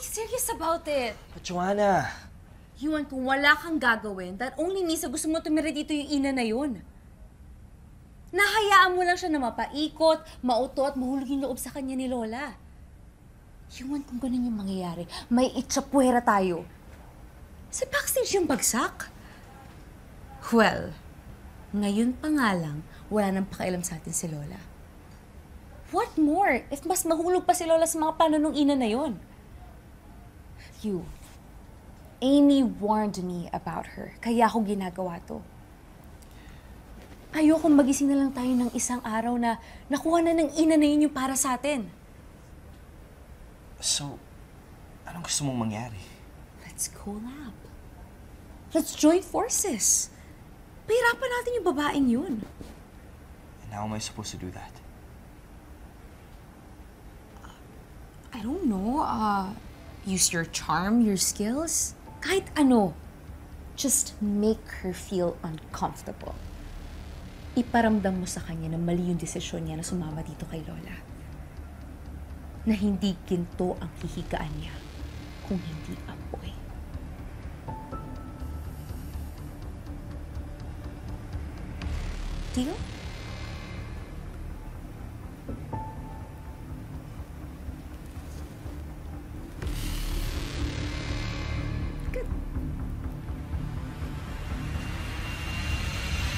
serious about it. But Joanna... Yuan, kung wala kang gagawin, that only means na gusto mo tumira dito yung ina na yun. Nahayaan mo lang siya na mapaikot, mauto at mahulog yung loob sa kanya ni Lola. Yuan, kung ganun yung mangyayari, may itsapuera tayo. Sa backstage yung bagsak. Well, ngayon pa nga lang, wala nang pakialam sa atin si Lola. What more if mas mahulog pa si Lola sa mga plano ng ina na yun? Amy warned me about her, kaya ako ginagawa to. Ayoko magising na lang tayo ng isang araw na nakuha na ng ina na yun yung para sa atin. So, anong gusto mong mangyari? Let's collab. Let's join forces. Pahirapan natin yung babaeng yun. And how am I supposed to do that? I don't know, use your charm, your skills. Kahit ano. Just make her feel uncomfortable. Iparamdam mo sa kanya na mali yung desisyon niya na sumama dito kay Lola. Na hindi ginto ang hihigaan niya kung hindi apoy. Deal?